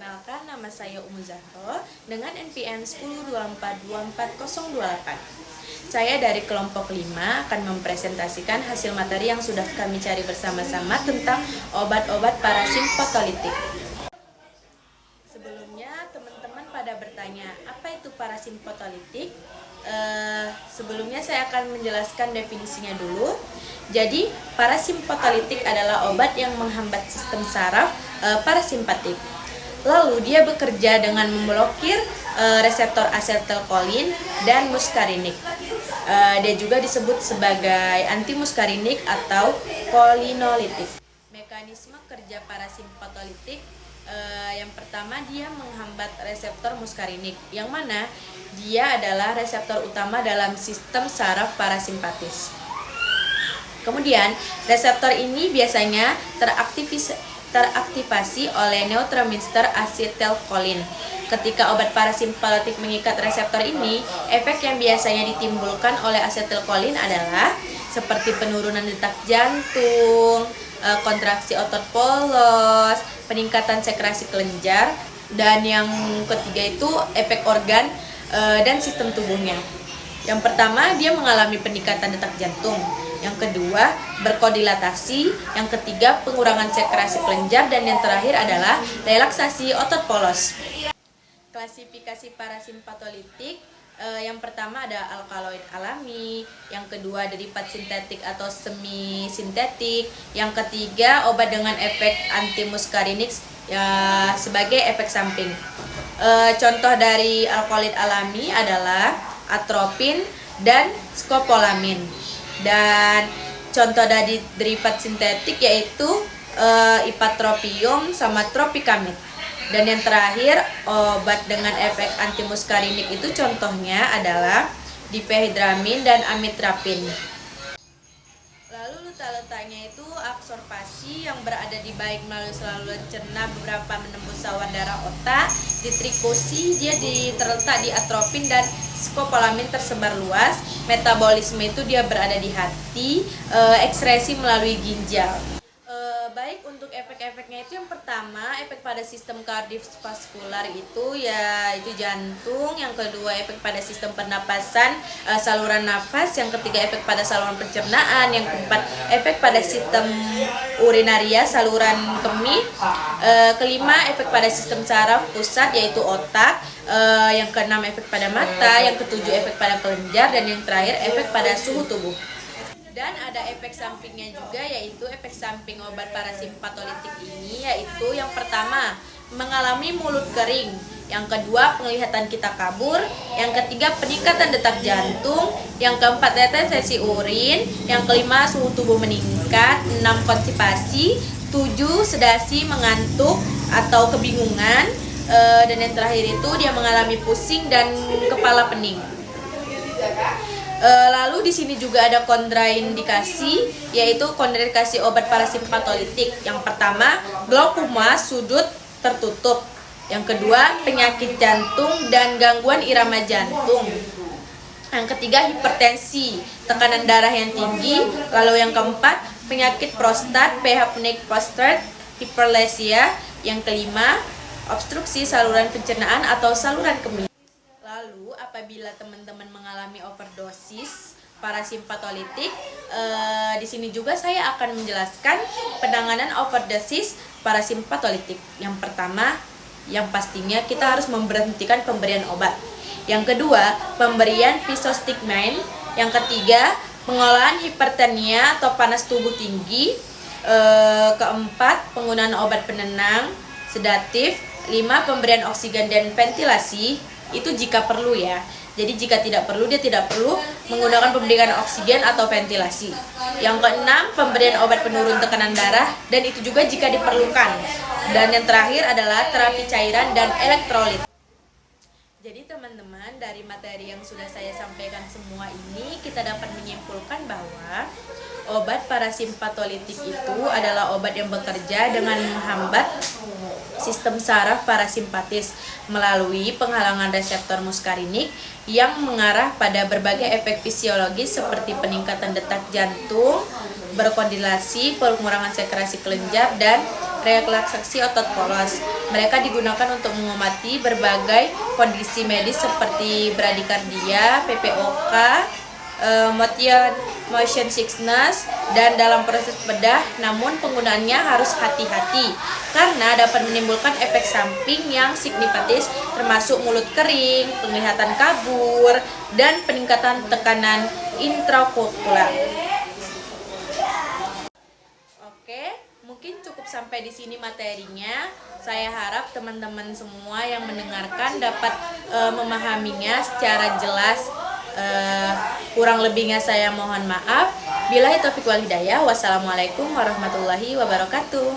Perkenalkan, nama saya Umu Zahro dengan NPM 10242408. Saya dari kelompok 5 akan mempresentasikan hasil materi yang sudah kami cari bersama-sama tentang obat-obat parasimpatolitik. Sebelumnya teman-teman pada bertanya, apa itu parasimpatolitik? Sebelumnya saya akan menjelaskan definisinya dulu. Jadi, parasimpatolitik adalah obat yang menghambat sistem saraf parasimpatik. Lalu dia bekerja dengan memblokir reseptor asetilkolin dan muskarinik. Dia juga disebut sebagai antimuskarinik atau kolinolitik. Mekanisme kerja parasimpatolitik yang pertama, dia menghambat reseptor muskarinik, yang mana dia adalah reseptor utama dalam sistem saraf parasimpatis. Kemudian, reseptor ini biasanya teraktivasi oleh neurotransmitter asetilkolin. Ketika obat parasimpatolitik mengikat reseptor ini, efek yang biasanya ditimbulkan oleh asetilkolin adalah seperti penurunan detak jantung, kontraksi otot polos, peningkatan sekresi kelenjar, dan yang ketiga itu efek organ dan sistem tubuhnya. Yang pertama, dia mengalami peningkatan detak jantung. Yang kedua, berkodilatasi. Yang ketiga, pengurangan sekresi kelenjar. Dan yang terakhir adalah relaksasi otot polos. Klasifikasi parasimpatolitik, yang pertama ada alkaloid alami, yang kedua derivat sintetik atau semi sintetik, yang ketiga obat dengan efek antimuskarinik ya, sebagai efek samping. Contoh dari alkaloid alami adalah atropin dan skopolamin. Dan contoh dari derivat sintetik yaitu ipatropium sama tropicamid. Dan yang terakhir, obat dengan efek antimuskarinik itu contohnya adalah difehidramin dan amitrapin. Lalu letak-letaknya itu absorbasi yang berada di baik melalui saluran cerna beberapa menembus saluran darah otak. Di trikosi dia terletak di atropin dan skopolamin tersebar luas. Metabolisme itu dia berada di hati, ekskresi melalui ginjal. Baik untuk efek-efeknya itu yang pertama, efek pada sistem kardiovaskular itu jantung, yang kedua efek pada sistem pernapasan, saluran nafas, yang ketiga efek pada saluran pencernaan, yang keempat efek pada sistem urinaria, saluran kemih, kelima efek pada sistem saraf pusat yaitu otak, yang keenam efek pada mata, yang ketujuh efek pada kelenjar, dan yang terakhir efek pada suhu tubuh. Dan ada efek sampingnya juga, yaitu efek samping obat parasimpatolitik ini, yaitu yang pertama mengalami mulut kering, yang kedua penglihatan kita kabur, yang ketiga peningkatan detak jantung, yang keempat retensi urin, yang kelima suhu tubuh meningkat, 6 konstipasi, 7 sedasi mengantuk atau kebingungan, dan yang terakhir itu dia mengalami pusing dan kepala pening. Lalu di sini juga ada kontraindikasi, yaitu kontraindikasi obat parasimpatolitik. Yang pertama, glaukoma sudut tertutup. Yang kedua, penyakit jantung dan gangguan irama jantung. Yang ketiga, hipertensi, tekanan darah yang tinggi. Lalu yang keempat, penyakit prostat, pneumonia prostat, hiperlesia. Yang kelima, obstruksi saluran pencernaan atau saluran kemih. Lalu apabila teman-teman mengalami overdosis parasimpatolitik, di sini juga saya akan menjelaskan penanganan overdosis parasimpatolitik. Yang pertama, yang pastinya kita harus memberhentikan pemberian obat. Yang kedua, pemberian physostigmine. Yang ketiga, pengolahan hipertermia atau panas tubuh tinggi. Keempat, penggunaan obat penenang, sedatif. 5, pemberian oksigen dan ventilasi. Itu jika perlu ya. Jadi jika tidak perlu, dia tidak perlu menggunakan pemberian oksigen atau ventilasi. Yang keenam, pemberian obat penurun tekanan darah, dan itu juga jika diperlukan. Dan yang terakhir adalah terapi cairan dan elektrolit. Jadi teman-teman, dari materi yang sudah saya sampaikan semua ini, kita dapat menyimpulkan bahwa obat parasimpatolitik itu adalah obat yang bekerja dengan menghambat sistem saraf parasimpatis melalui penghalangan reseptor muskarinik yang mengarah pada berbagai efek fisiologis seperti peningkatan detak jantung, berkondilasi, pengurangan sekresi kelenjar, dan relaksasi otot polos. Mereka digunakan untuk mengobati berbagai kondisi medis seperti bradikardia, PPOK, motion sickness, dan dalam proses bedah. Namun penggunaannya harus hati-hati karena dapat menimbulkan efek samping yang signifikan, termasuk mulut kering, penglihatan kabur, dan peningkatan tekanan intraokular. Oke, mungkin cukup sampai di sini materinya. Saya harap teman-teman semua yang mendengarkan dapat memahaminya secara jelas. Kurang lebihnya saya mohon maaf. Billahi taufiq wal hidayah. Wassalamualaikum warahmatullahi wabarakatuh.